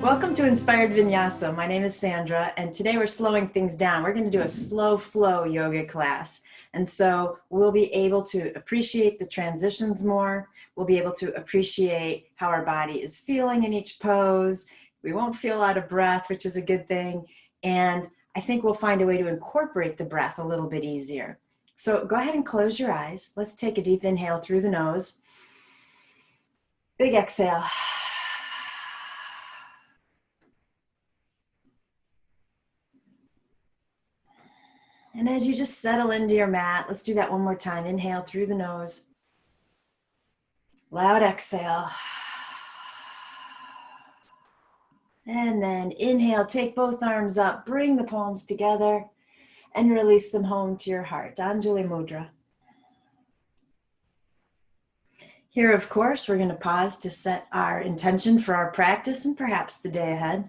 Welcome to Inspired Vinyasa. My name is Sandra, and today we're slowing things down. We're going to do a slow flow yoga class. And so we'll be able to appreciate the transitions more. We'll be able to appreciate how our body is feeling in each pose. We won't feel out of breath, which is a good thing. And I think we'll find a way to incorporate the breath a little bit easier. So go ahead and close your eyes. Let's take a deep inhale through the nose. Big exhale. And as you just settle into your mat, let's do that one more time. Inhale through the nose. Loud exhale. And then inhale, take both arms up, bring the palms together, and release them home to your heart. Anjali Mudra. Here, of course, we're going to pause to set our intention for our practice and perhaps the day ahead.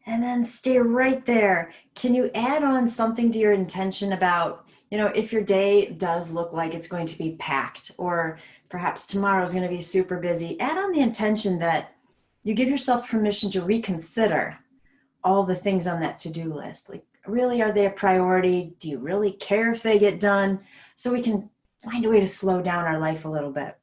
And then stay right there. Can you add on something to your intention about, if your day does look like it's going to be packed, or perhaps tomorrow is going to be super busy, add on the intention that you give yourself permission to reconsider all the things on that to-do list. Like, really, are they a priority? Do you really care if they get done? So we can find a way to slow down our life a little bit.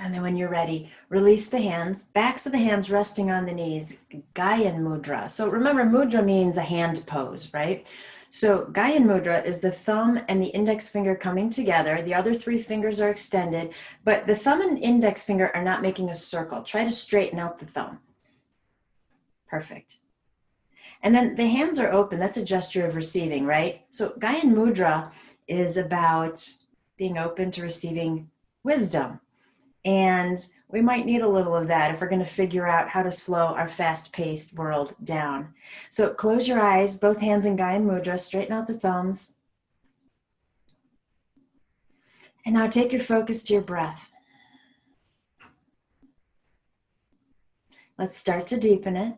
And then when you're ready, release the hands, backs of the hands resting on the knees, Gyan Mudra. So remember, mudra means a hand pose, right? So Gyan Mudra is the thumb and the index finger coming together. The other three fingers are extended, but the thumb and index finger are not making a circle. Try to straighten out the thumb. Perfect. And then the hands are open. That's a gesture of receiving, right? So Gyan Mudra is about being open to receiving wisdom. And we might need a little of that if we're going to figure out how to slow our fast-paced world down. So close your eyes, both hands in Gyan Mudra, straighten out the thumbs. And now take your focus to your breath. Let's start to deepen it.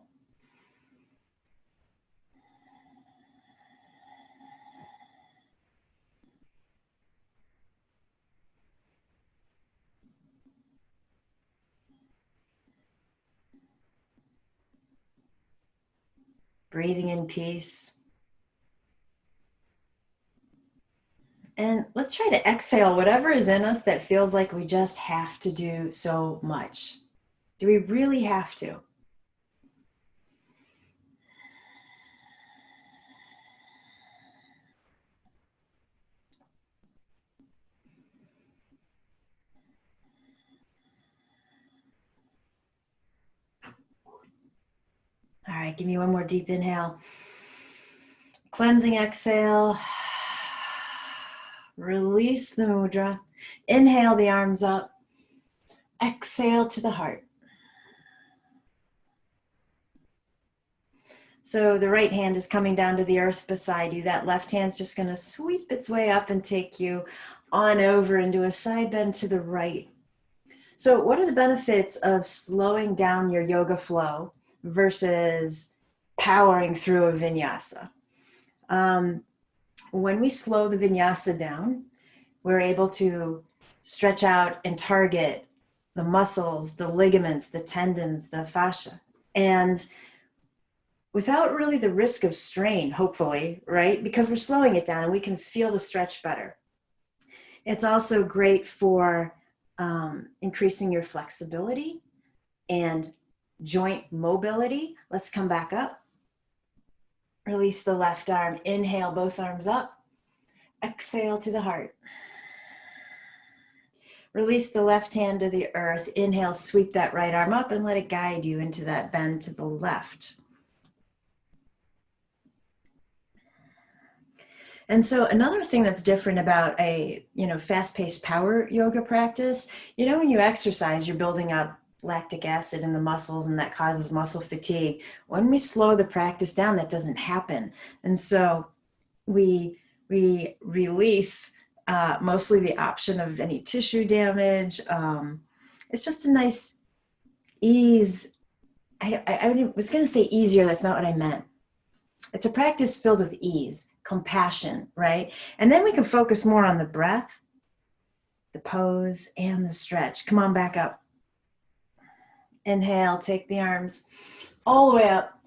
Breathing in peace. And let's try to exhale whatever is in us that feels like we just have to do so much. Do we really have to? All right, give me one more deep inhale. Cleansing exhale. Release the mudra. Inhale the arms up. Exhale to the heart. So the right hand is coming down to the earth beside you. That left hand's just going to sweep its way up and take you on over into a side bend to the right. So what are the benefits of slowing down your yoga flow versus powering through a vinyasa? When we slow the vinyasa down, we're able to stretch out and target the muscles, the ligaments, the tendons, the fascia. And without really the risk of strain, hopefully, right? Because we're slowing it down and we can feel the stretch better. It's also great for increasing your flexibility and joint mobility. Let's come back up. Release the left arm. Inhale, both arms up. Exhale to the heart. Release the left hand to the earth. Inhale, sweep that right arm up and let it guide you into that bend to the left. And so another thing that's different about a, fast-paced power yoga practice, when you exercise, you're building up lactic acid in the muscles and that causes muscle fatigue. When we slow the practice down, that doesn't happen. And so we release mostly the option of any tissue damage. It's just a nice ease. I was going to say easier. That's not what I meant. It's a practice filled with ease, compassion, right? And then we can focus more on the breath, the pose, and the stretch. Come on, back up. Inhale, take the arms all the way up.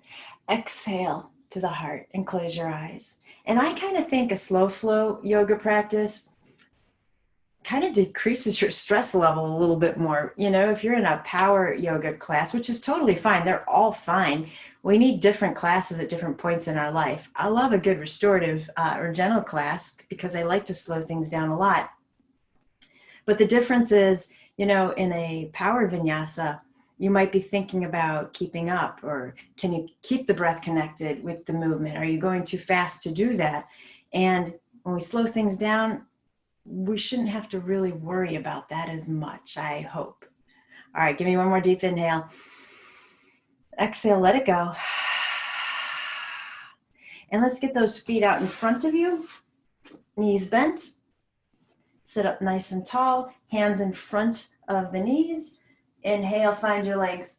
Exhale to the heart and close your eyes. And I kind of think a slow flow yoga practice kind of decreases your stress level a little bit more. You know, if you're in a power yoga class, which is totally fine, they're all fine. We need different classes at different points in our life. I love a good restorative or gentle class because I like to slow things down a lot. But the difference is, you know, in a power vinyasa, you might be thinking about keeping up, or can you keep the breath connected with the movement? Are you going too fast to do that? And when we slow things down, we shouldn't have to really worry about that as much, I hope. All right, give me one more deep inhale. Exhale, let it go. And let's get those feet out in front of you, knees bent. Sit up nice and tall, hands in front of the knees. Inhale, find your length.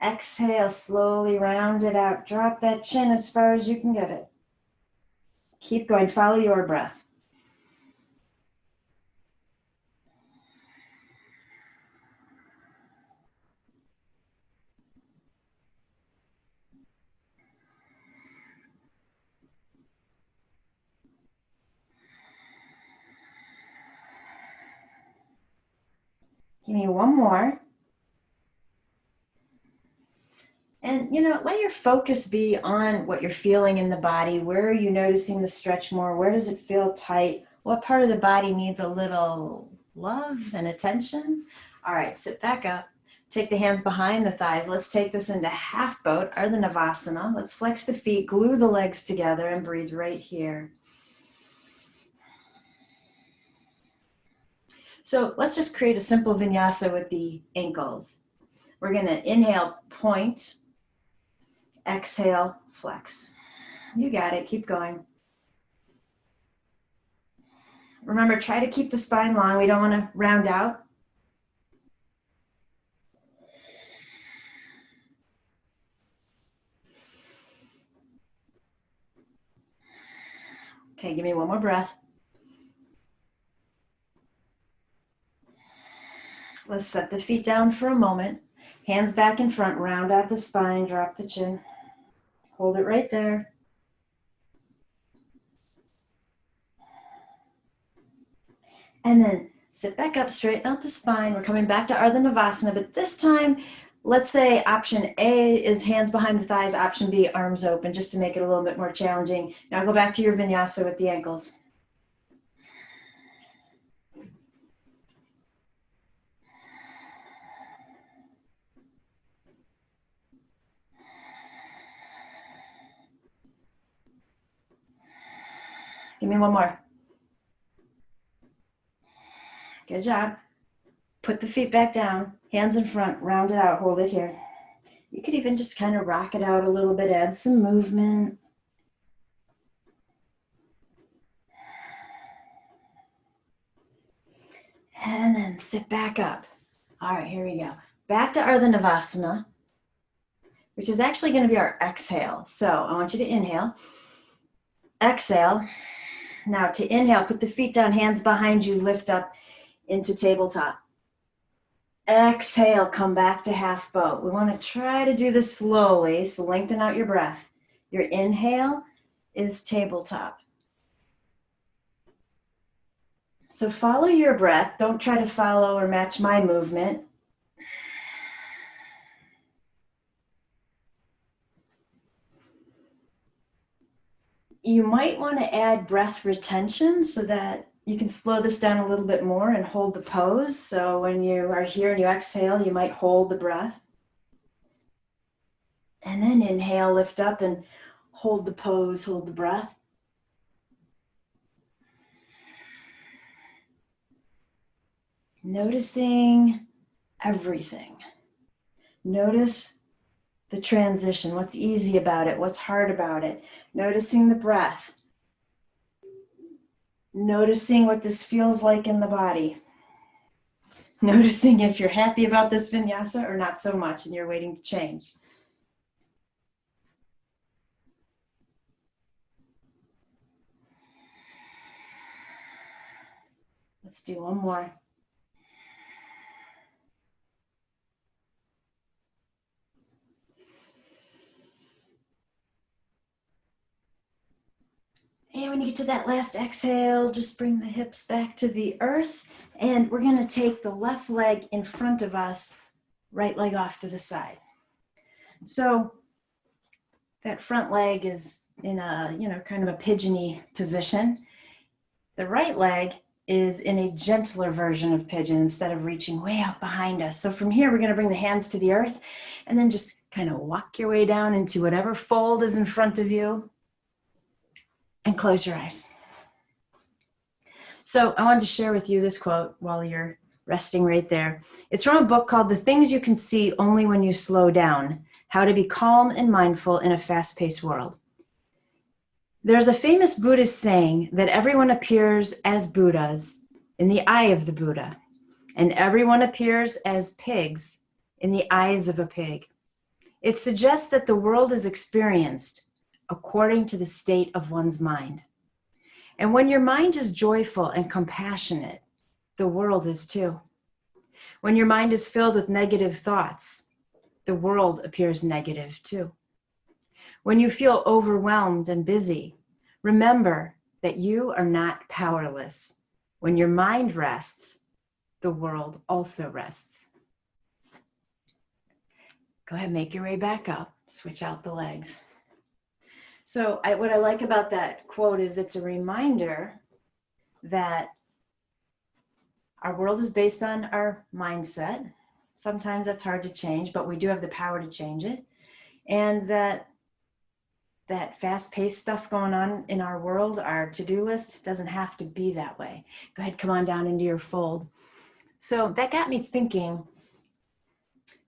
Exhale, slowly round it out. Drop that chin as far as you can get it. Keep going, follow your breath. Give me one more. And, you know, let your focus be on what you're feeling in the body. Where are you noticing the stretch more? Where does it feel tight? What part of the body needs a little love and attention? All right, sit back up. Take the hands behind the thighs. Let's take this into half boat, Ardha Navasana. Let's flex the feet, glue the legs together, and breathe right here. So let's just create a simple vinyasa with the ankles. We're going to inhale, point. Exhale, flex. You got it. Keep going. Remember, try to keep the spine long. We don't want to round out. Okay, give me one more breath. Let's set the feet down for a moment. Hands back in front, round out the spine, drop the chin. Hold it right there. And then sit back up, straighten out the spine. We're coming back to Ardha Navasana, but this time, let's say option A is hands behind the thighs, option B, arms open, just to make it a little bit more challenging. Now go back to your vinyasa with the ankles. Give me one more. Good job. Put the feet back down, hands in front, round it out, hold it here. You could even just kind of rock it out a little bit, add some movement. And then sit back up. All right, here we go. Back to Ardha Navasana, which is actually going to be our exhale. So I want you to inhale. Exhale. Now to inhale, put the feet down, hands behind you, lift up into tabletop. Exhale, come back to half boat. We want to try to do this slowly, so lengthen out your breath. Your inhale is tabletop. So follow your breath. Don't try to follow or match my movement. You might want to add breath retention so that you can slow this down a little bit more and hold the pose. So when you are here and you exhale, you might hold the breath. And then inhale, lift up and hold the pose, hold the breath. Noticing everything. Notice the transition, what's easy about it, what's hard about it. Noticing the breath. Noticing what this feels like in the body. Noticing if you're happy about this vinyasa or not so much and you're waiting to change. Let's do one more. And when you get to that last exhale, just bring the hips back to the earth. And we're going to take the left leg in front of us, right leg off to the side. So that front leg is in a, kind of a pigeony position. The right leg is in a gentler version of pigeon instead of reaching way out behind us. So from here, we're going to bring the hands to the earth and then just kind of walk your way down into whatever fold is in front of you and close your eyes. So I wanted to share with you this quote while you're resting right there. It's from a book called The Things You Can See Only When You Slow Down: How to Be Calm and Mindful in a Fast-Paced World. There's a famous Buddhist saying that everyone appears as Buddhas in the eye of the Buddha, and everyone appears as pigs in the eyes of a pig. It suggests that the world is experienced according to the state of one's mind. And when your mind is joyful and compassionate, the world is too. When your mind is filled with negative thoughts, the world appears negative too. When you feel overwhelmed and busy, remember that you are not powerless. When your mind rests, the world also rests. Go ahead, make your way back up. Switch out the legs. So what I like about that quote is it's a reminder that our world is based on our mindset. Sometimes that's hard to change, but we do have the power to change it. And that fast-paced stuff going on in our world, our to-do list, doesn't have to be that way. Go ahead, come on down into your fold. So that got me thinking,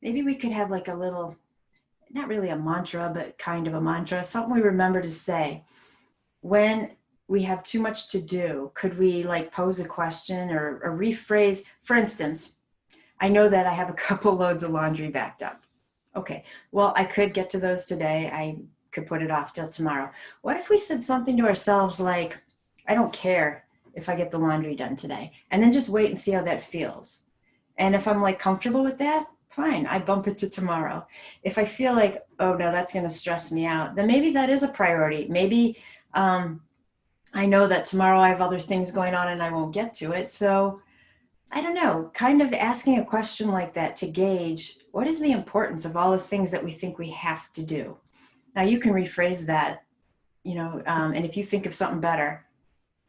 maybe we could have like a little, not really a mantra, but kind of a mantra, something we remember to say. When we have too much to do, could we like pose a question or rephrase? For instance, I know that I have a couple loads of laundry backed up. Okay, well, I could get to those today. I could put it off till tomorrow. What if we said something to ourselves like, I don't care if I get the laundry done today, and then just wait and see how that feels. And if I'm like comfortable with that, fine, I bump it to tomorrow. If I feel like, oh no, that's going to stress me out, then maybe that is a priority. Maybe I know that tomorrow I have other things going on and I won't get to it. So I don't know, kind of asking a question like that to gauge what is the importance of all the things that we think we have to do. Now you can rephrase that, and if you think of something better,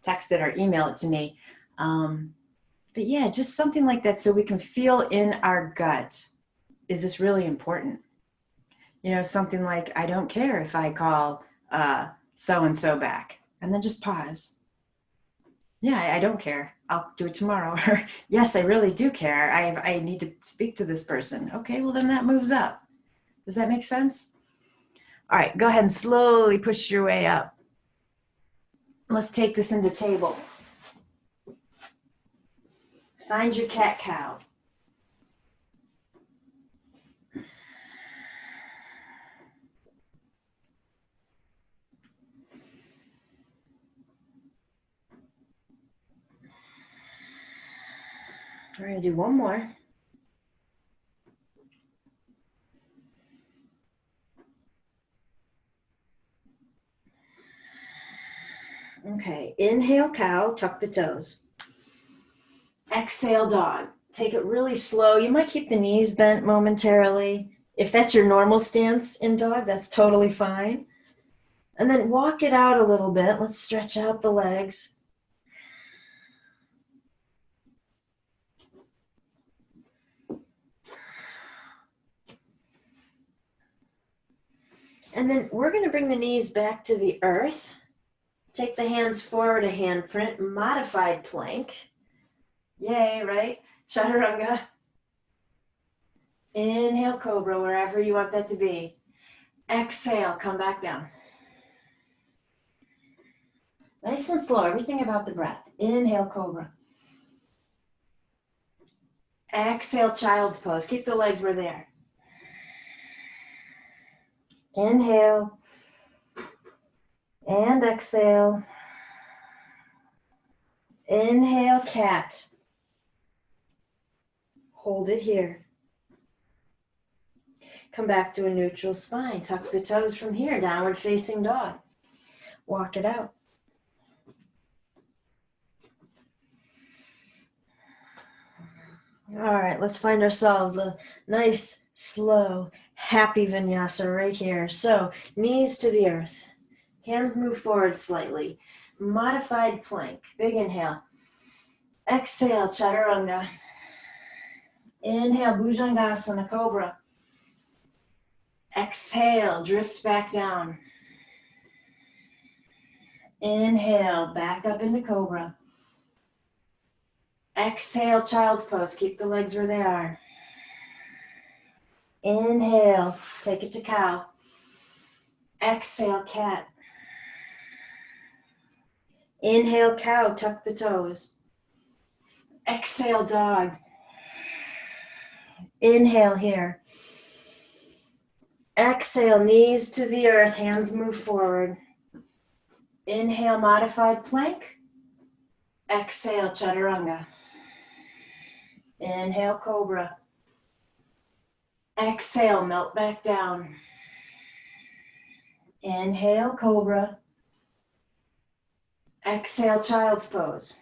text it or email it to me. But yeah, just something like that so we can feel in our gut, is this really important? Something like, I don't care if I call so-and-so back, and then just pause. Yeah, I don't care. I'll do it tomorrow. Or yes, I really do care. I need to speak to this person. Okay, well then that moves up. Does that make sense? All right, go ahead and slowly push your way up. Let's take this into table. Find your cat-cow. We're going to do one more. Okay, inhale cow, tuck the toes. Exhale dog. Take it really slow. You might keep the knees bent momentarily. If that's your normal stance in dog, that's totally fine. And then walk it out a little bit. Let's stretch out the legs. And then we're going to bring the knees back to the earth. Take the hands forward, a handprint, modified plank. Yay, right? Chaturanga. Inhale, cobra, wherever you want that to be. Exhale, come back down. Nice and slow, everything about the breath. Inhale, cobra. Exhale, child's pose. Keep the legs where they are. Inhale and exhale. Inhale, cat. Hold it here. Come back to a neutral spine. Tuck the toes from here, downward facing dog. Walk it out. All right, let's find ourselves a nice, slow, happy vinyasa right here. So, knees to the earth. Hands move forward slightly. Modified plank. Big inhale. Exhale, chaturanga. Inhale, bhujangasana, cobra. Exhale, drift back down. Inhale, back up into cobra. Exhale, child's pose. Keep the legs where they are. Inhale, take it to cow. Exhale, cat. Inhale, cow, tuck the toes. Exhale, dog. Inhale here. Exhale, knees to the earth, hands move forward. Inhale, modified plank. Exhale, chaturanga. Inhale, cobra. Exhale, melt back down. Inhale, cobra. Exhale, child's pose.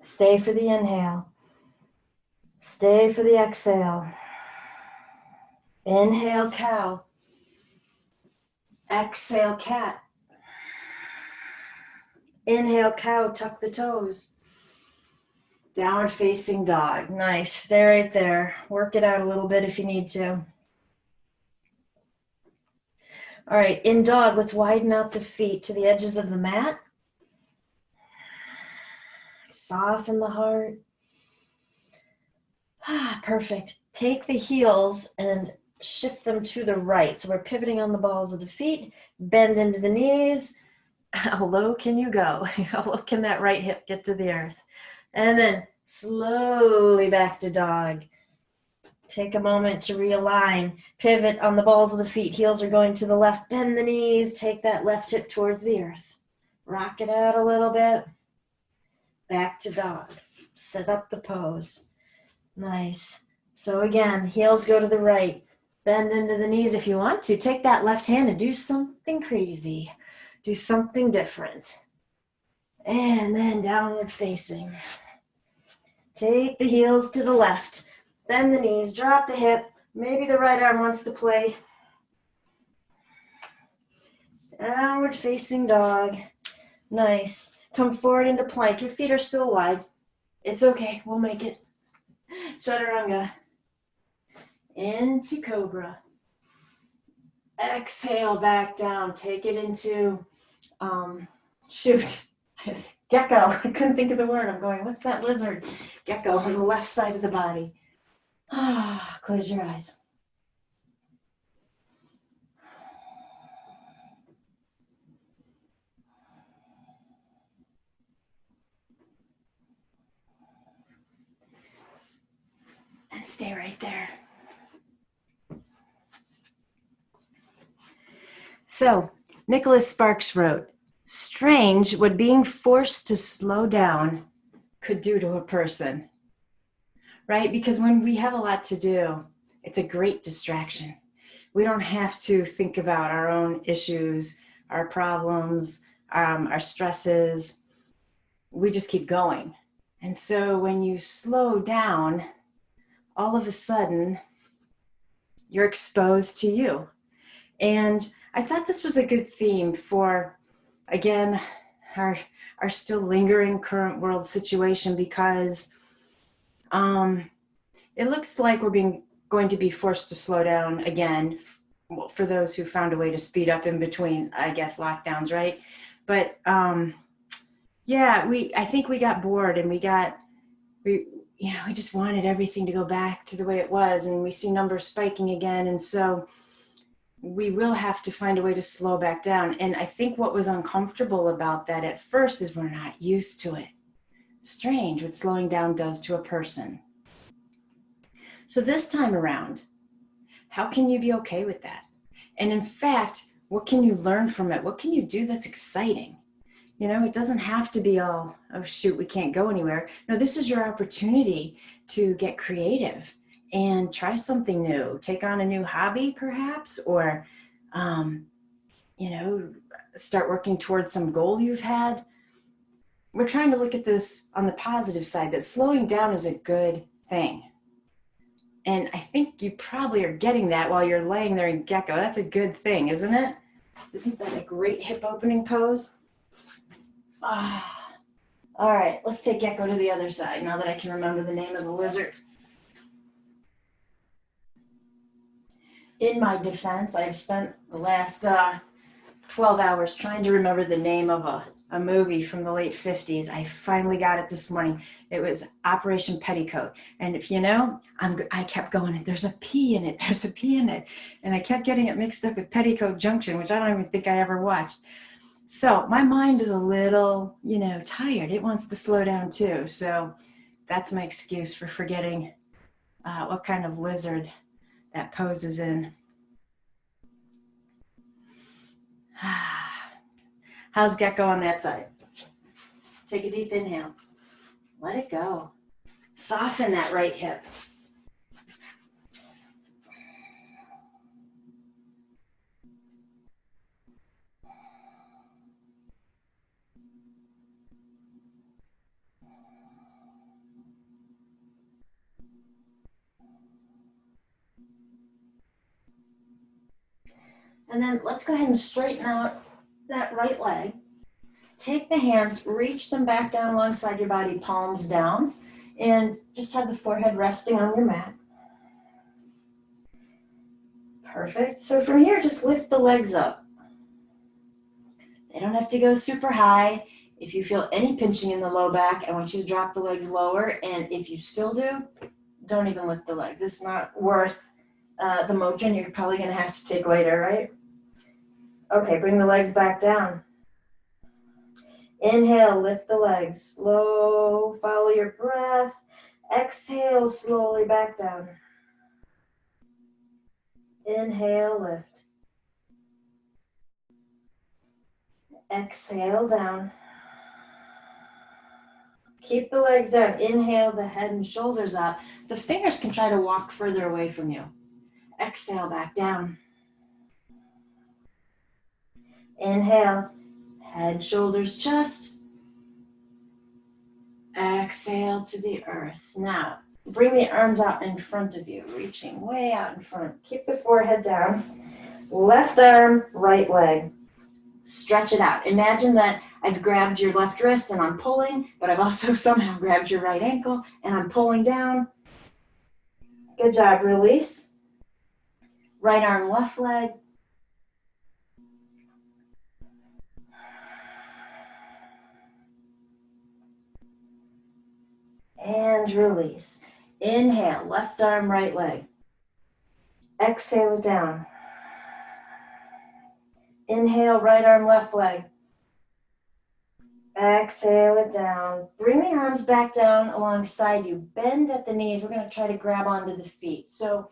Stay for the inhale. Stay for the exhale. Inhale, cow. Exhale, cat. Inhale, cow, tuck the toes. Downward facing dog. Nice. Stay right there. Work it out a little bit if you need to. All right, in dog, let's widen out the feet to the edges of the mat. Soften the heart. Perfect. Take the heels and shift them to the right. So we're pivoting on the balls of the feet. Bend into the knees. How low can you go? How low can that right hip get to the earth? And then slowly back to dog. Take a moment to realign. Pivot on the balls of the feet. Heels are going to the left. Bend the knees. Take that left hip towards the earth. Rock it out a little bit. Back to dog. Set up the pose. Nice. So again, heels go to the right. Bend into the knees if you want to. Take that left hand and do something crazy. Do something different. And then downward facing. Take the heels to the left. Bend the knees, drop the hip. Maybe the right arm wants to play. Downward facing dog. Nice. Come forward into plank. Your feet are still wide. It's okay, we'll make it. Chaturanga. Into cobra. Exhale back down. Take it into, gecko. I couldn't think of the word. I'm going, what's that lizard? Gecko on the left side of the body. Close your eyes. And stay right there. So, Nicholas Sparks wrote, strange what being forced to slow down could do to a person, right? Because when we have a lot to do, it's a great distraction. We don't have to think about our own issues, our problems, our stresses. We just keep going. And so when you slow down, all of a sudden, you're exposed to you. And I thought this was a good theme for, again, our still lingering current world situation, because it looks like we're going to be forced to slow down again, for those who found a way to speed up in between, I guess, lockdowns, right? But yeah, I think we got bored, and we just wanted everything to go back to the way it was, and we see numbers spiking again. And so we will have to find a way to slow back down. And I think what was uncomfortable about that at first is we're not used to it. Strange what slowing down does to a person. So this time around, how can you be okay with that? And in fact, what can you learn from it? What can you do that's exciting? You know, it doesn't have to be all, oh shoot, we can't go anywhere. No, this is your opportunity to get creative and try something new. Take on a new hobby, perhaps, or, you know, start working towards some goal you've had. We're trying to look at this on the positive side, that slowing down is a good thing. And I think you probably are getting that while you're laying there in gecko. That's a good thing, isn't it? Isn't that a great hip opening pose? Ah. All right, let's take gecko to the other side now that I can remember the name of the lizard. In my defense, I've spent the last 12 hours trying to remember the name of a movie from the late 50s. I finally got it this morning. It was Operation Petticoat. And if you know, I kept going, there's a P in it, there's a P in it. And I kept getting it mixed up with Petticoat Junction, which I don't even think I ever watched. So my mind is a little, you know, tired. It wants to slow down too. So that's my excuse for forgetting what kind of lizard that pose is in. How's gecko on that side? Take a deep inhale. Let it go. Soften that right hip. And then let's go ahead and straighten out that right leg. Take the hands, reach them back down alongside your body, palms down, and just have the forehead resting on your mat. Perfect. So from here, just lift the legs up. They don't have to go super high. If you feel any pinching in the low back, I want you to drop the legs lower. And if you still do, don't even lift the legs. It's not worth the motion you're probably going to have to take later, right? Okay, bring the legs back down. Inhale, lift the legs. Slow, follow your breath. Exhale, slowly back down. Inhale, lift. Exhale, down. Keep the legs down. Inhale, the head and shoulders up. The fingers can try to walk further away from you. Exhale, back down. Inhale, head, shoulders, chest. Exhale to the earth. Now, bring the arms out in front of you, reaching way out in front. Keep the forehead down. Left arm, right leg. Stretch it out. Imagine that I've grabbed your left wrist and I'm pulling, but I've also somehow grabbed your right ankle and I'm pulling down. Good job. Release. Right arm, left leg. And release. Inhale, left arm, right leg. Exhale it down. Inhale, right arm, left leg. Exhale it down. Bring the arms back down alongside you. Bend at the knees. We're going to try to grab onto the feet. So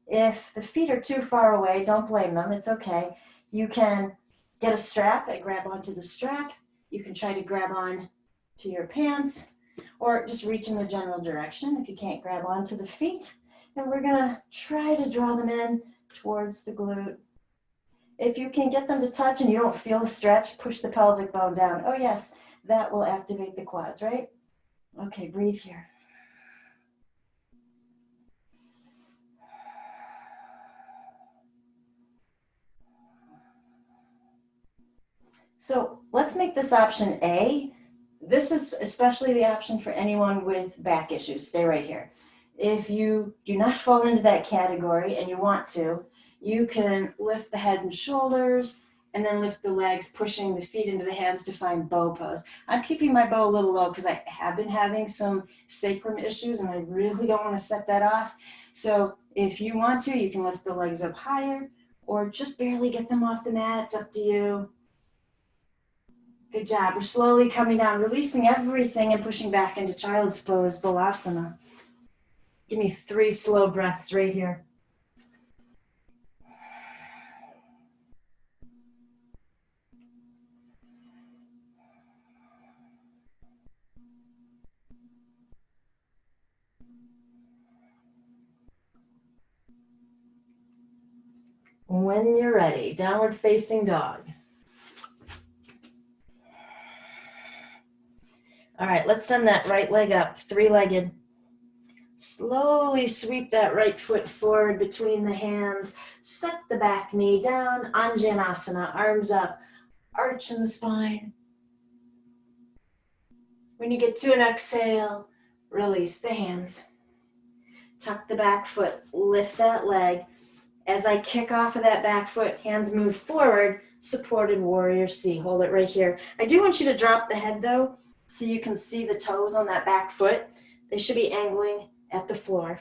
if the feet are too far away, don't blame them. It's okay. You can get a strap and grab onto the strap. You can try to grab on to your pants or just reach in the general direction if you can't grab onto the feet. And we're going to try to draw them in towards the glute. If you can get them to touch and you don't feel a stretch, push the pelvic bone down. Oh yes, that will activate the quads, right? Okay, breathe here. So let's make this option A. This is especially the option for anyone with back issues. Stay right here. If you do not fall into that category and you want to, you can lift the head and shoulders and then lift the legs, pushing the feet into the hands to find bow pose. I'm keeping my bow a little low because I have been having some sacrum issues and I really don't want to set that off. So if you want to, you can lift the legs up higher or just barely get them off the mat. It's up to you. Good job. We're slowly coming down, releasing everything and pushing back into child's pose, Balasana. Give me 3 slow breaths right here. When you're ready, downward facing dog. All right, let's send that right leg up, 3-legged. Slowly sweep that right foot forward between the hands. Set the back knee down, Anjanasana, arms up, arch in the spine. When you get to an exhale, release the hands. Tuck the back foot, lift that leg. As I kick off of that back foot, hands move forward, supported warrior C. Hold it right here. I do want you to drop the head though, so you can see the toes on that back foot. They should be angling at the floor.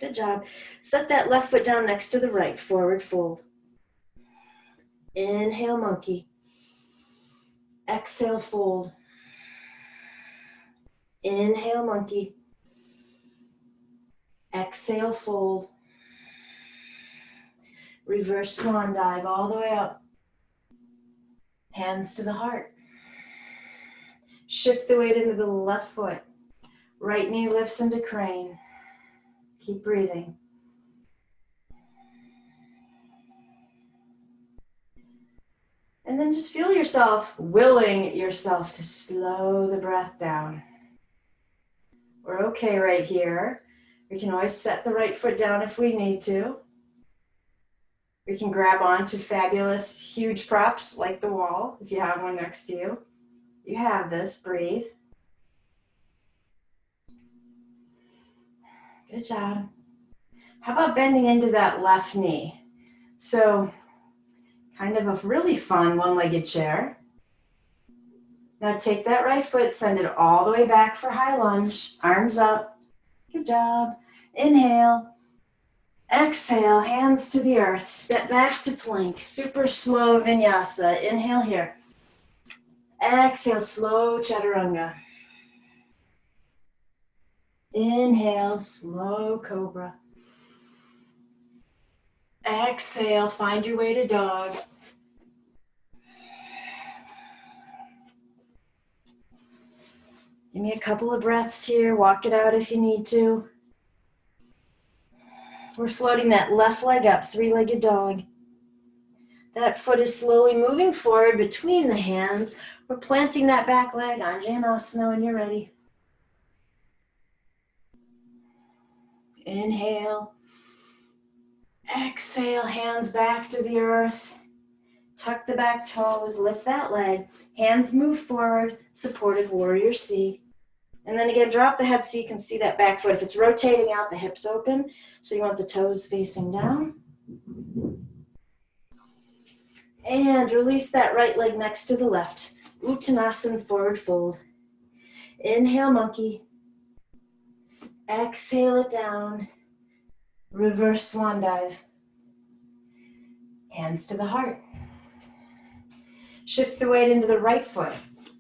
Good job. Set that left foot down next to the right, forward fold. Inhale, monkey. Exhale, fold. Inhale, monkey. Exhale, fold. Reverse swan dive all the way up. Hands to the heart. Shift the weight into the left foot. Right knee lifts into crane. Keep breathing. And then just feel yourself, willing yourself to slow the breath down. We're okay right here. We can always set the right foot down if we need to. We can grab onto fabulous, huge props like the wall, if you have one next to you. You have this, breathe. Good job. How about bending into that left knee? So, kind of a really fun one-legged chair. Now take that right foot, send it all the way back for high lunge. Arms up. Good job. Inhale. Exhale, hands to the earth. Step back to plank. Super slow vinyasa. Inhale here. Exhale, slow chaturanga. Inhale, slow cobra. Exhale, find your way to dog. Give me a couple of breaths here. Walk it out if you need to. We're floating that left leg up, 3-legged dog. That foot is slowly moving forward between the hands. We're planting that back leg, Anjanasana, when you're ready. Inhale. Exhale, hands back to the earth. Tuck the back toes, lift that leg. Hands move forward, supported warrior C. And then again, drop the head so you can see that back foot. If it's rotating out, the hips open. So you want the toes facing down. And release that right leg next to the left. Uttanasana, forward fold. Inhale, monkey. Exhale it down. Reverse swan dive. Hands to the heart. Shift the weight into the right foot.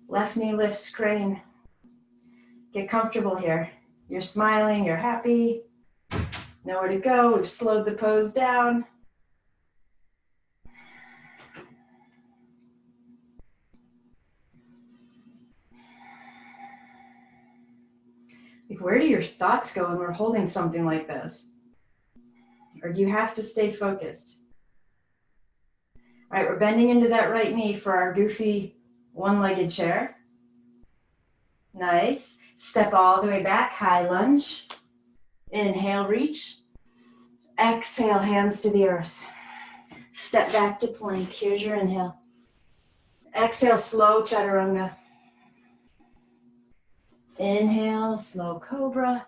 Left knee lifts, crane. Get comfortable here. You're smiling, you're happy. Nowhere to go. We've slowed the pose down. Like, where do your thoughts go when we're holding something like this? Or do you have to stay focused? All right, we're bending into that right knee for our goofy one-legged chair. Nice. Step all the way back, high lunge. Inhale, reach. Exhale, hands to the earth. Step back to plank. Here's your inhale. Exhale, slow chaturanga. Inhale, slow cobra.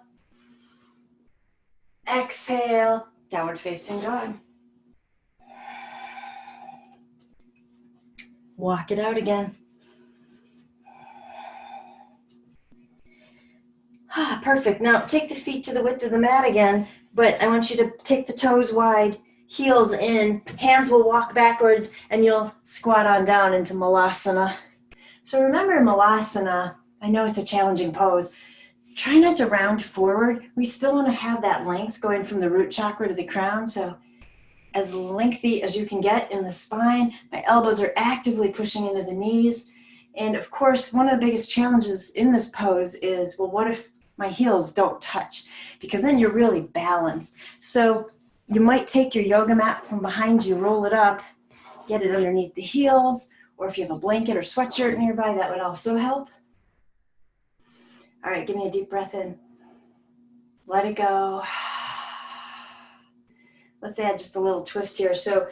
Exhale, downward facing dog. Walk it out again. Perfect. Now take the feet to the width of the mat again, but I want you to take the toes wide, heels in, hands will walk backwards, and you'll squat on down into Malasana. So remember Malasana, I know it's a challenging pose. Try not to round forward. We still want to have that length going from the root chakra to the crown. So as lengthy as you can get in the spine. My elbows are actively pushing into the knees. And of course, one of the biggest challenges in this pose is, well, what if my heels don't touch? Because then you're really balanced. So you might take your yoga mat from behind you, roll it up, get it underneath the heels, or if you have a blanket or sweatshirt nearby, that would also help. All right, give me a deep breath in. Let it go. Let's add just a little twist here. So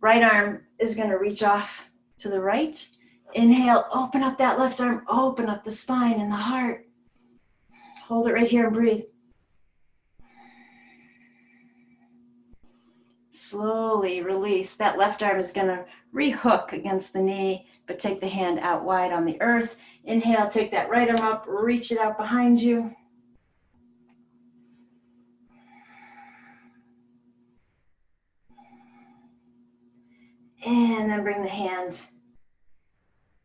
right arm is going to reach off to the right. Inhale, open up that left arm, open up the spine and the heart. Hold it right here and breathe. Slowly release. That left arm is going to rehook against the knee, but take the hand out wide on the earth. Inhale, take that right arm up, reach it out behind you. And then bring the hand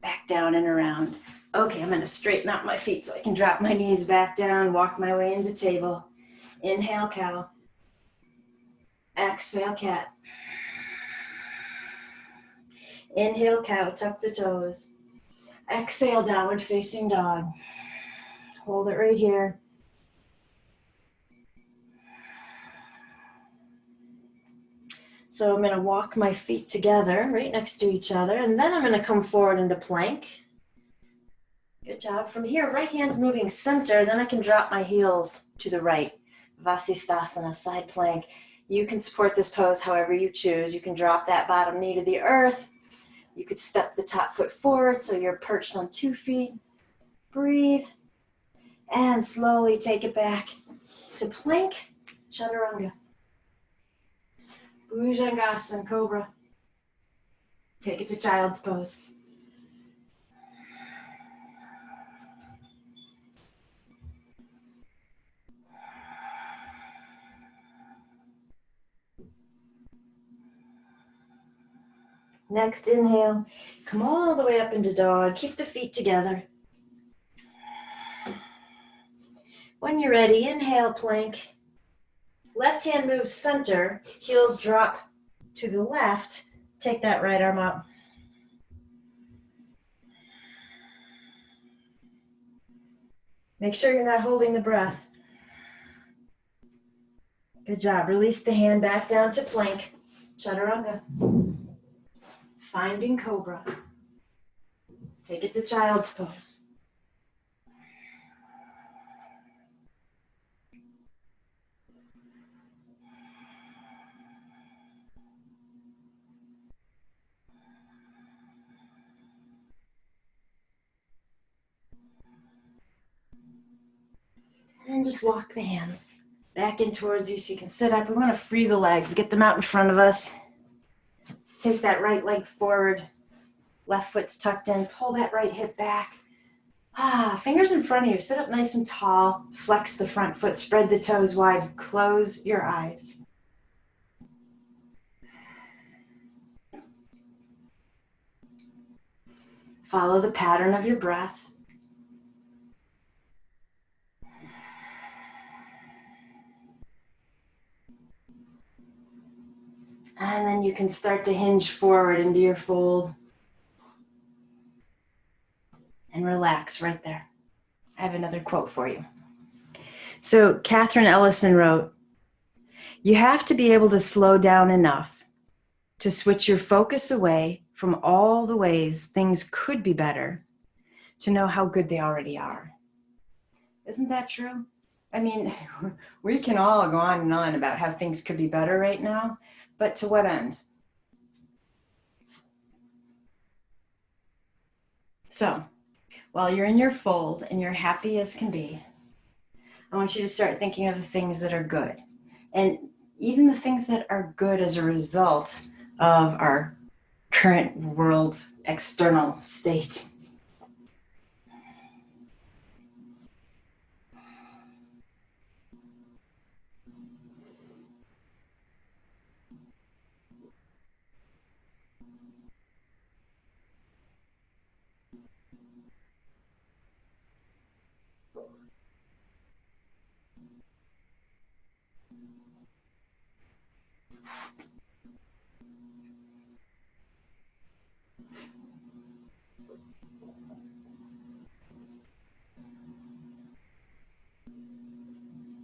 back down and around. Okay, I'm going to straighten out my feet so I can drop my knees back down, walk my way into table. Inhale, cow. Exhale, cat. Inhale, cow, tuck the toes. Exhale, downward facing dog. Hold it right here. So I'm going to walk my feet together right next to each other, and then I'm going to come forward into plank. Good job. From here, right hand's moving center, then I can drop my heels to the right. Vasisthasana, side plank. You can support this pose however you choose. You can drop that bottom knee to the earth. You could step the top foot forward so you're perched on 2 feet. Breathe. And slowly take it back to plank, chaturanga. Bhujangasana, cobra. Take it to child's pose. Next inhale, come all the way up into dog. Keep the feet together. When you're ready, inhale, plank. Left hand moves center, heels drop to the left. Take that right arm up. Make sure you're not holding the breath. Good job. Release the hand back down to plank, chaturanga. Finding cobra. Take it to child's pose. And just walk the hands back in towards you so you can sit up. We want to free the legs, get them out in front of us. Let's take that right leg forward. Left foot's tucked in. Pull that right hip back. Fingers in front of you. Sit up nice and tall. Flex the front foot. Spread the toes wide. Close your eyes. Follow the pattern of your breath. And then you can start to hinge forward into your fold. And relax right there. I have another quote for you. So Catherine Ellison wrote, "You have to be able to slow down enough to switch your focus away from all the ways things could be better to know how good they already are." Isn't that true? I mean, we can all go on and on about how things could be better right now, but to what end? So, while you're in your fold and you're happy as can be, I want you to start thinking of the things that are good. And even the things that are good as a result of our current world external state.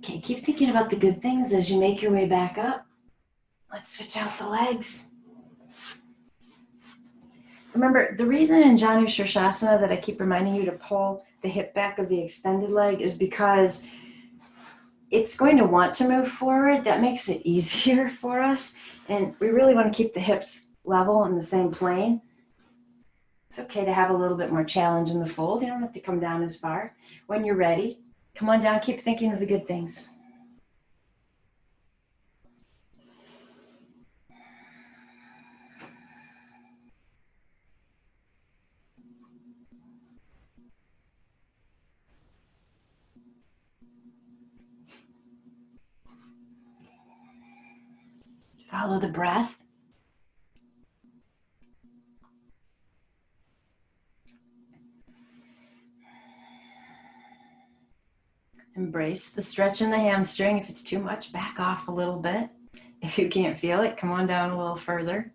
Okay, keep thinking about the good things as you make your way back up. Let's switch out the legs. Remember, the reason in Janu Shirshasana that I keep reminding you to pull the hip back of the extended leg is because it's going to want to move forward. That makes it easier for us. And we really want to keep the hips level in the same plane. It's okay to have a little bit more challenge in the fold. You don't have to come down as far. When you're ready, come on down. Keep thinking of the good things. Follow the breath. Embrace the stretch in the hamstring. If it's too much, back off a little bit. If you can't feel it, come on down a little further.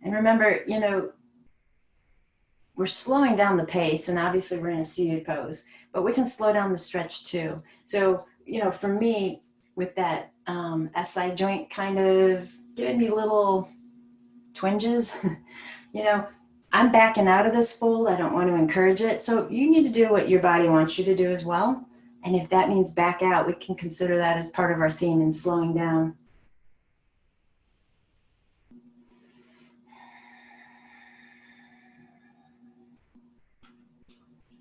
And remember, you know, we're slowing down the pace, and obviously we're in a seated pose, but we can slow down the stretch too. So, you know, for me, with that SI joint kind of giving me little twinges, you know, I'm backing out of this fold. I don't want to encourage it. So you need to do what your body wants you to do as well. And if that means back out, we can consider that as part of our theme in slowing down.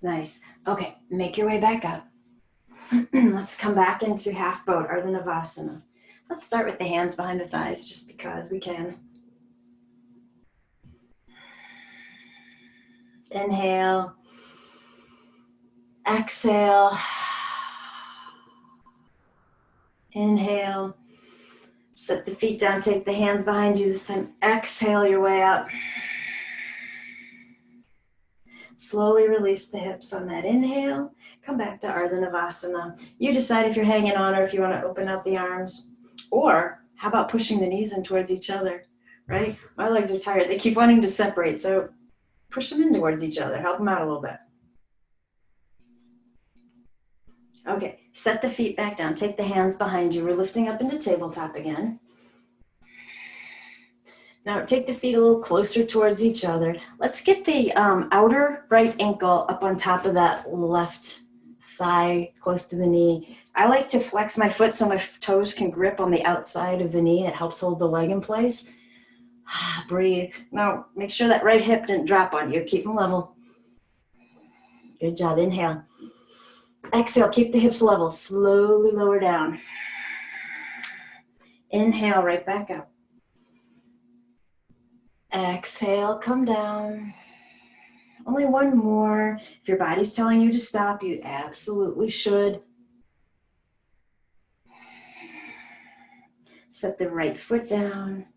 Nice. Okay, make your way back up. Let's come back into half boat, Ardha Navasana. Let's start with the hands behind the thighs just because we can. Inhale. Exhale. Inhale. Set the feet down, take the hands behind you. This time, exhale your way up. Slowly release the hips on that inhale. Come back to Ardha Navasana. You decide if you're hanging on or if you want to open out the arms. Or how about pushing the knees in towards each other, right? My legs are tired. They keep wanting to separate. So push them in towards each other. Help them out a little bit. Okay, set the feet back down. Take the hands behind you. We're lifting up into tabletop again. Now take the feet a little closer towards each other. Let's get the outer right ankle up on top of that left thigh, close to the knee. I like to flex my foot so my toes can grip on the outside of the knee. It helps hold the leg in place. Breathe. Now make sure that right hip didn't drop on you. Keep them level. Good job. Inhale. Exhale. Keep the hips level. Slowly lower down. Inhale, right back up. Exhale, come down. Only one more. If your body's telling you to stop, you absolutely should. Set the right foot down.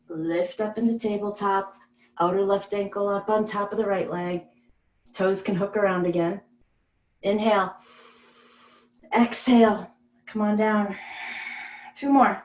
Lift up into tabletop. Outer left ankle up on top of the right leg. Toes can hook around again. Inhale. Exhale. Come on down. Two more.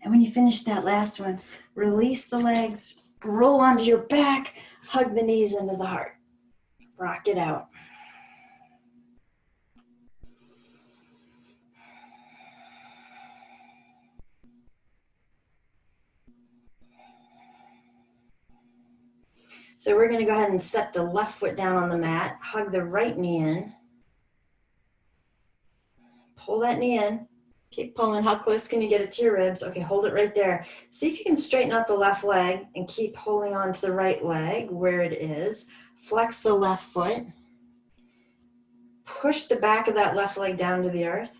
And when you finish that last one, release the legs, roll onto your back, hug the knees into the heart. Rock it out. So we're going to go ahead and set the left foot down on the mat, hug the right knee in. Pull that knee in. Keep pulling. How close can you get it to your ribs? Okay, hold it right there. See if you can straighten out the left leg and keep holding on to the right leg where it is. Flex the left foot. Push the back of that left leg down to the earth.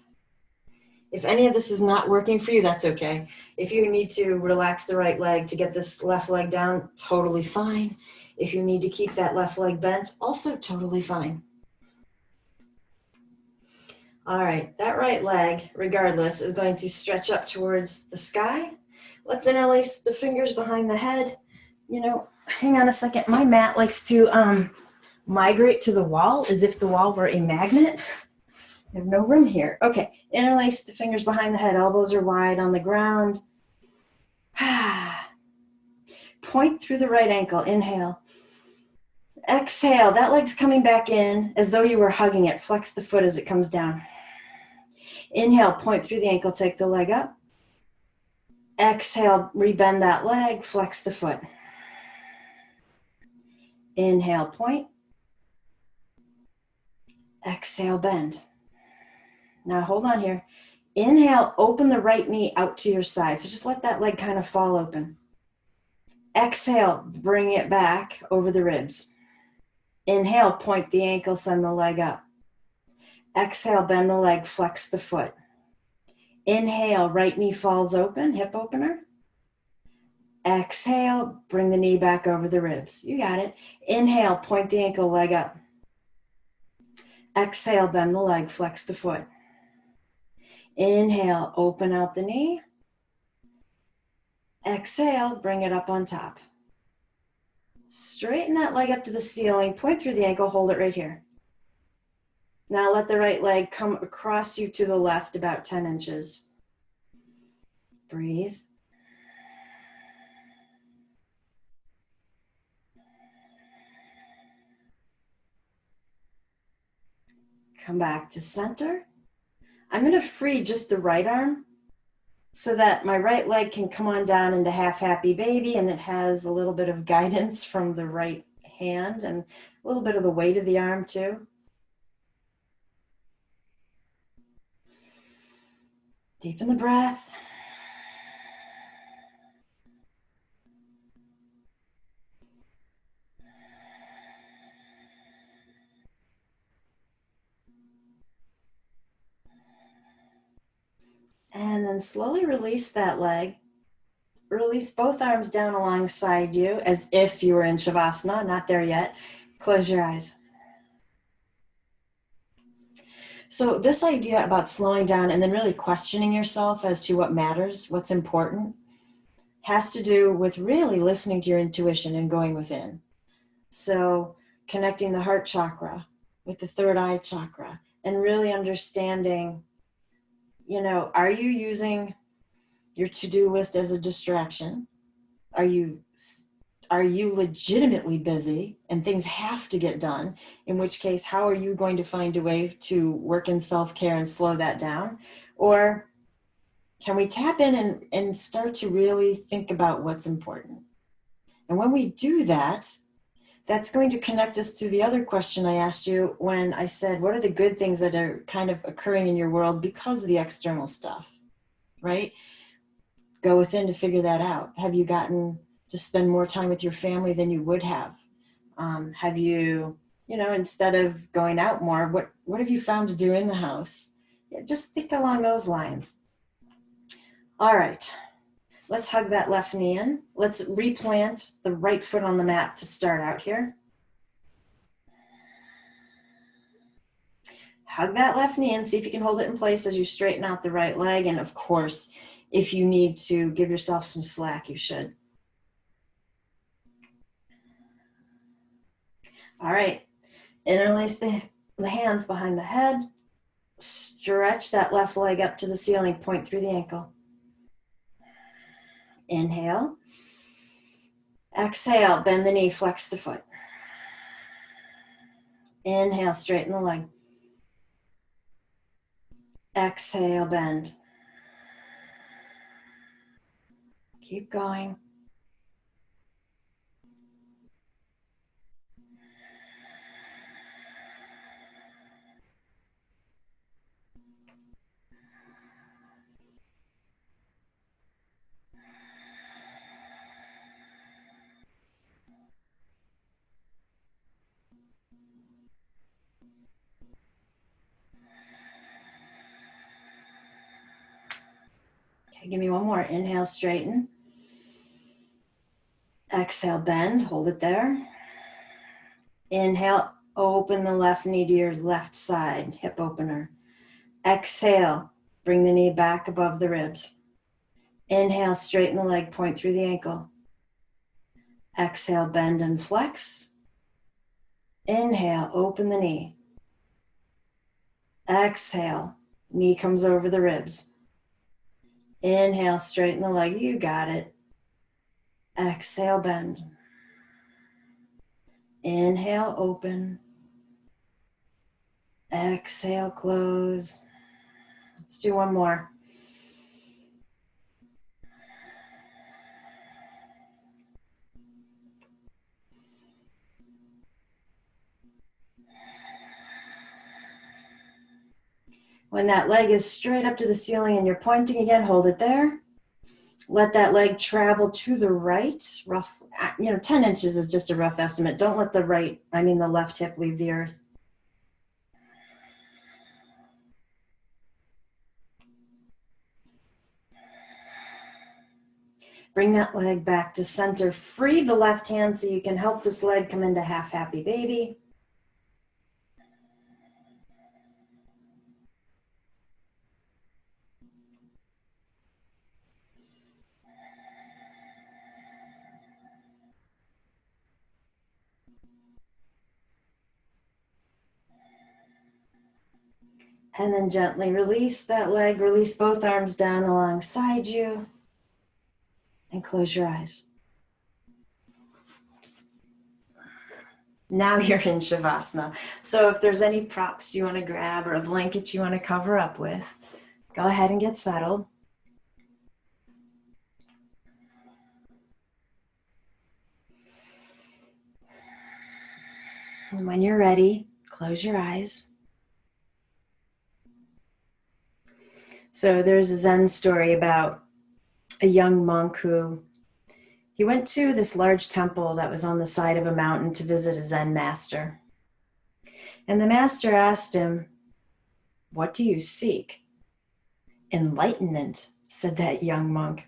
If any of this is not working for you, that's okay. If you need to relax the right leg to get this left leg down, totally fine. If you need to keep that left leg bent, also totally fine. All right, that right leg, regardless, is going to stretch up towards the sky. Let's interlace the fingers behind the head. You know, hang on a second. My mat likes to migrate to the wall as if the wall were a magnet. I have no room here. Okay, interlace the fingers behind the head. Elbows are wide on the ground. Point through the right ankle. Inhale. Exhale. That leg's coming back in as though you were hugging it. Flex the foot as it comes down. Inhale, point through the ankle, take the leg up. Exhale, rebend that leg, flex the foot. Inhale, point. Exhale, bend. Now hold on here. Inhale, open the right knee out to your side. So just let that leg kind of fall open. Exhale, bring it back over the ribs. Inhale, point the ankle, send the leg up. Exhale, bend the leg, flex the foot. Inhale, right knee falls open, hip opener. Exhale, bring the knee back over the ribs. You got it. Inhale, point the ankle, leg up. Exhale, bend the leg, flex the foot. Inhale, open out the knee. Exhale, bring it up on top. Straighten that leg up to the ceiling, point through the ankle, hold it right here. Now let the right leg come across you to the left about 10 inches. Breathe. Come back to center. I'm going to free just the right arm so that my right leg can come on down into half happy baby, and it has a little bit of guidance from the right hand and a little bit of the weight of the arm too. Deepen the breath. And then slowly release that leg. Release both arms down alongside you as if you were in Shavasana, not there yet. Close your eyes. So this idea about slowing down and then really questioning yourself as to what matters, what's important, has to do with really listening to your intuition and going within. So connecting the heart chakra with the third eye chakra and really understanding, you know, are you using your to-do list as a distraction? Are you legitimately busy and things have to get done? In which case, how are you going to find a way to work in self-care and slow that down? Or can we tap in and start to really think about what's important? And when we do that, that's going to connect us to the other question I asked you when I said, what are the good things that are kind of occurring in your world because of the external stuff, right? Go within to figure that out. Have you gotten to spend more time with your family than you would have? Have you, instead of going out more, what have you found to do in the house? Yeah, just think along those lines. All right, let's hug that left knee in. Let's replant the right foot on the mat to start out here. Hug that left knee in, see if you can hold it in place as you straighten out the right leg. And of course, if you need to give yourself some slack, you should. All right, interlace the hands behind the head. Stretch that left leg up to the ceiling, point through the ankle. Inhale. Exhale, bend the knee, flex the foot. Inhale, straighten the leg. Exhale, bend. Keep going. Give me one more. Inhale, straighten. Exhale, bend. Hold it there. Inhale, open the left knee to your left side, hip opener. Exhale, bring the knee back above the ribs. Inhale, straighten the leg, point through the ankle. Exhale, bend and flex. Inhale, open the knee. Exhale, knee comes over the ribs. Inhale, straighten the leg, you got it. Exhale, bend. Inhale, open. Exhale, close. Let's do one more. When that leg is straight up to the ceiling and you're pointing again, hold it there. Let that leg travel to the right. Rough, 10 inches is just a rough estimate. Don't let the left hip leave the earth. Bring that leg back to center. Free the left hand so you can help this leg come into half happy baby. And then gently release that leg, release both arms down alongside you, and close your eyes. Now you're in Shavasana. So if there's any props you want to grab or a blanket you want to cover up with, go ahead and get settled. And when you're ready, close your eyes. So there's a Zen story about a young monk who he went to this large temple that was on the side of a mountain to visit a Zen master. And the master asked him, "What do you seek?" "Enlightenment," said that young monk.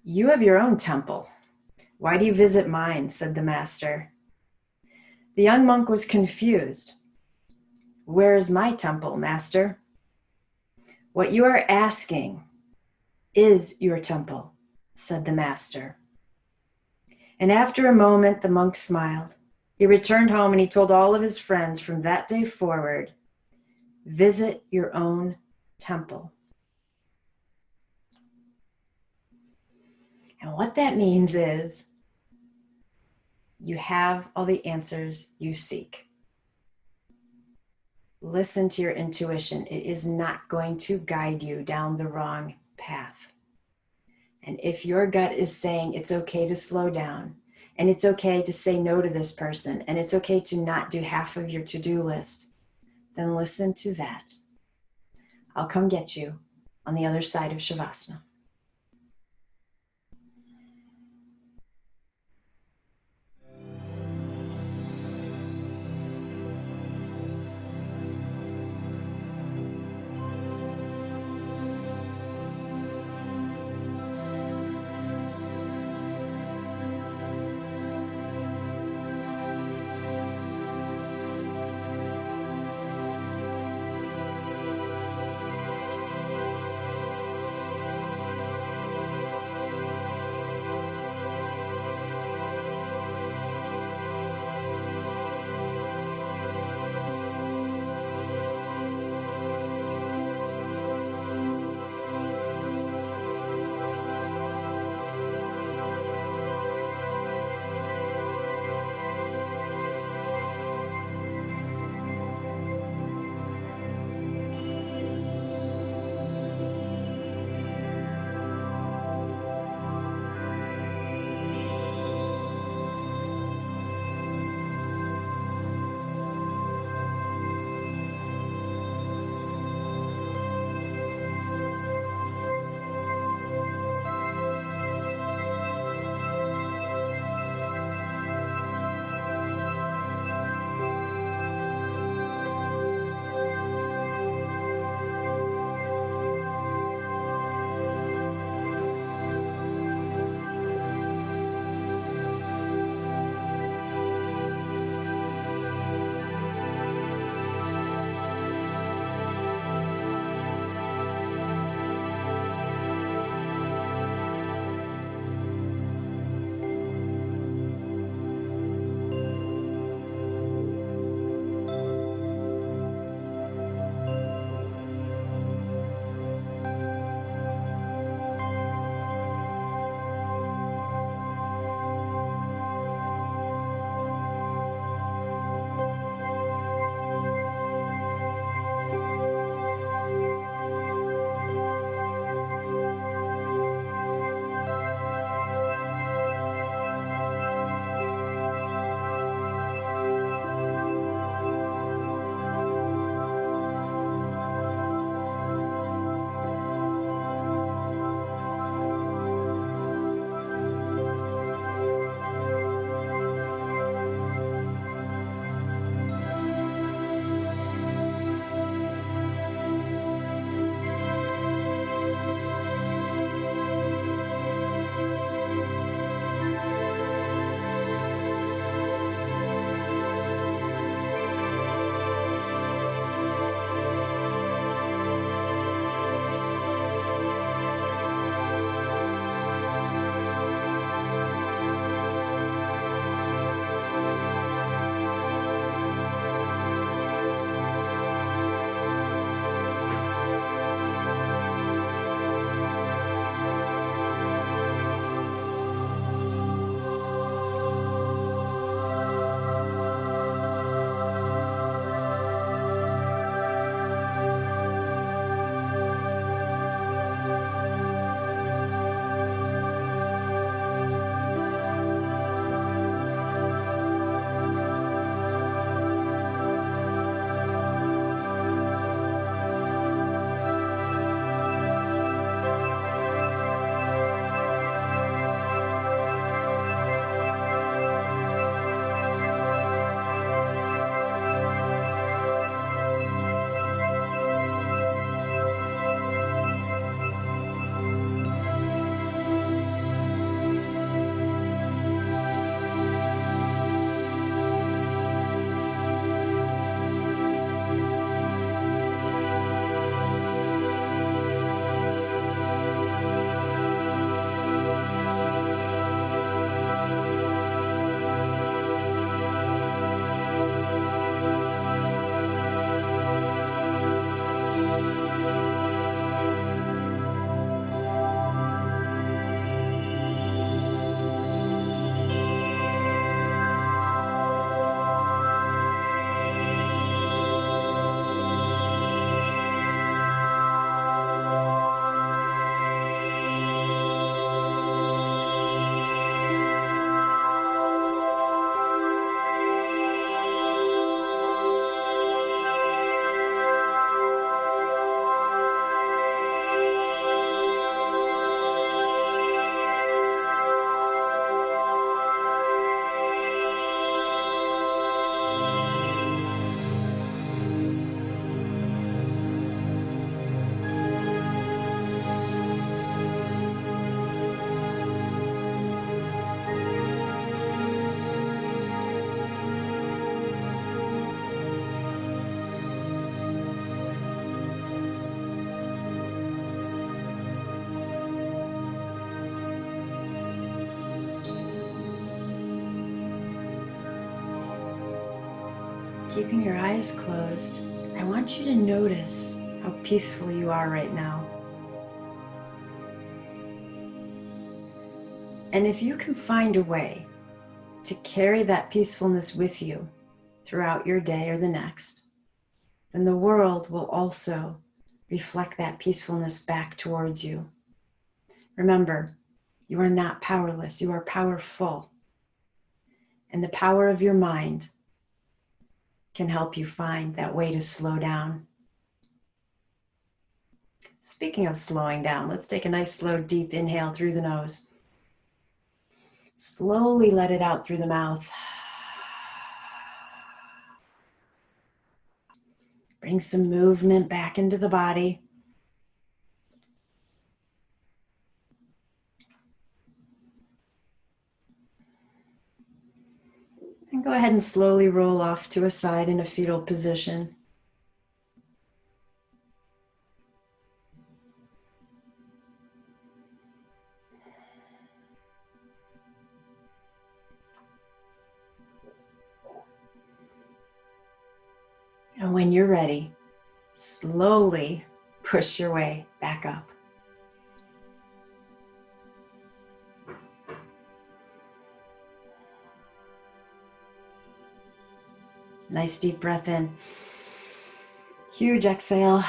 "You have your own temple. Why do you visit mine?" said the master. The young monk was confused. "Where is my temple, master?" "What you are asking is your temple," said the master. And after a moment, the monk smiled. He returned home and he told all of his friends from that day forward, visit your own temple. And what that means is you have all the answers you seek. Listen to your intuition. It is not going to guide you down the wrong path. And if your gut is saying it's okay to slow down, and it's okay to say no to this person, and it's okay to not do half of your to-do list, then listen to that. I'll come get you on the other side of Shavasana. Keeping your eyes closed, I want you to notice how peaceful you are right now. And if you can find a way to carry that peacefulness with you throughout your day or the next, then the world will also reflect that peacefulness back towards you. Remember, you are not powerless, you are powerful. And the power of your mind can help you find that way to slow down. Speaking of slowing down, let's take a nice slow deep inhale through the nose. Slowly let it out through the mouth. Bring some movement back into the body. And go ahead and slowly roll off to a side in a fetal position. And when you're ready, slowly push your way back up. Nice deep breath in. Huge exhale.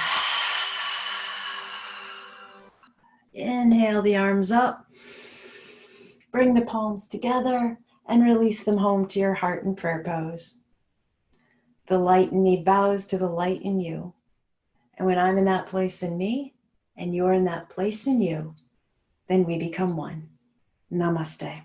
Inhale the arms up. Bring the palms together and release them home to your heart in prayer pose. The light in me bows to the light in you. And when I'm in that place in me, and you're in that place in you, then we become one. Namaste.